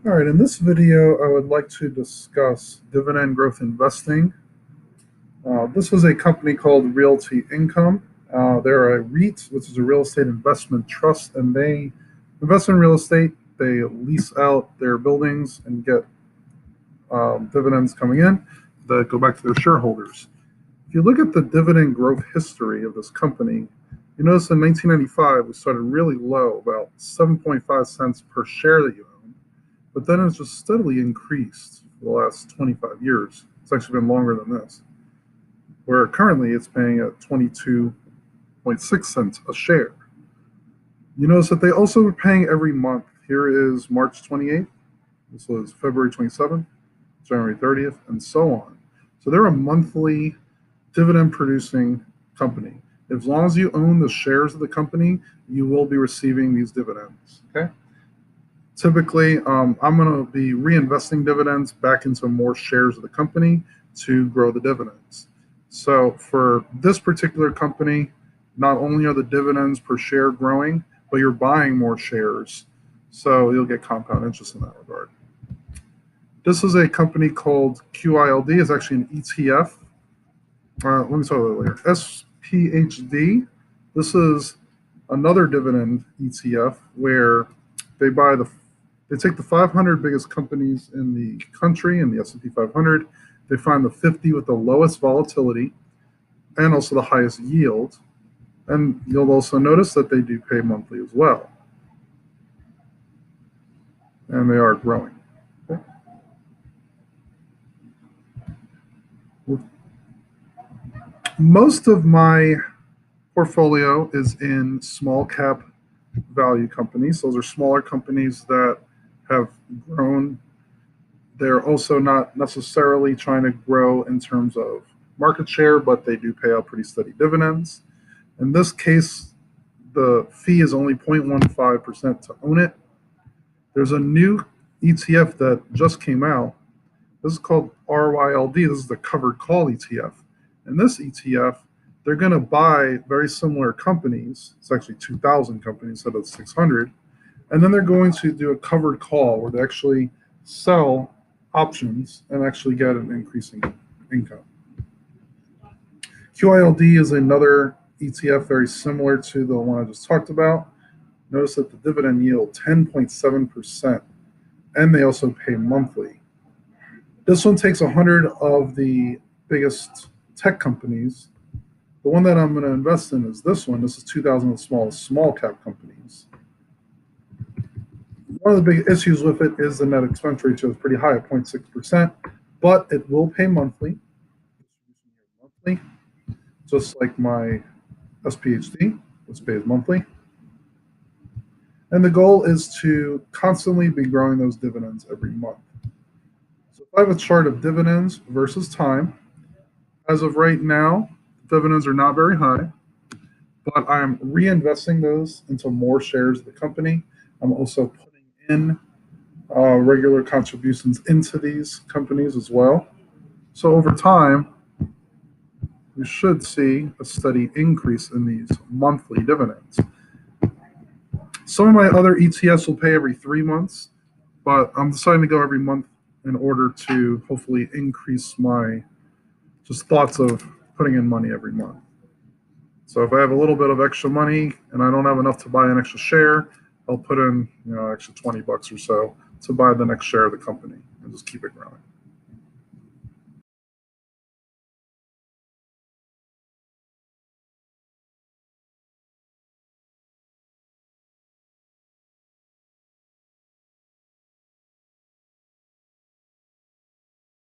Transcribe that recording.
All right, in this video, I would like to discuss dividend growth investing. This is a company called Realty Income. They're a REIT, which is a real estate investment trust, and they invest in real estate. They lease out their buildings and get dividends coming in that go back to their shareholders. If you look at the dividend growth history of this company, you notice in 1995, we started really low, about 7.5 cents per share that you own, but then it's just steadily increased for the last 25 years. It's actually been longer than this, where currently it's paying at 22.6 cents a share. You notice that they also are paying every month. Here is March 28th. This was February 27th, January 30th, and so on. So they're a monthly dividend producing company. As long as you own the shares of the company, you will be receiving these dividends. Okay. Typically, I'm going to be reinvesting dividends back into more shares of the company to grow the dividends. So for this particular company, not only are the dividends per share growing, but you're buying more shares. So you'll get compound interest in that regard. This is a company called QILD. It's actually an ETF. Let me talk about it later. SPHD. This is another dividend ETF where they take the 500 biggest companies in the country in the S&P 500. They find the 50 with the lowest volatility and also the highest yield. And you'll also notice that they do pay monthly as well. And they are growing. Okay. Most of my portfolio is in small cap value companies. Those are smaller companies that have grown. They're also not necessarily trying to grow in terms of market share, but they do pay out pretty steady dividends. In this case, the fee is only 0.15% to own it. There's a new ETF that just came out. This is called RYLD. This is the covered call ETF. In this ETF, they're going to buy very similar companies. It's actually 2,000 companies instead of 600. And then they're going to do a covered call where they actually sell options and actually get an increasing income. QILD is another ETF very similar to the one I just talked about. Notice that the dividend yield 10.7%, and they also pay monthly. This one takes 100 of the biggest tech companies. The one that I'm going to invest in is this one. This is 2,000 of the smallest small cap companies. One of the big issues with it is the net expense ratio is pretty high at 0.6%, but it will pay monthly, just like my SPHD, which pays monthly. And the goal is to constantly be growing those dividends every month. So if I have a chart of dividends versus time, as of right now, dividends are not very high, but I'm reinvesting those into more shares of the company. I'm also putting in regular contributions into these companies as well. So over time, we should see a steady increase in these monthly dividends. Some of my other ETFs will pay every 3 months, but I'm deciding to go every month in order to hopefully increase my just thoughts of putting in money every month. So if I have a little bit of extra money and I don't have enough to buy an extra share, I'll put in extra $20 or so to buy the next share of the company and just keep it growing.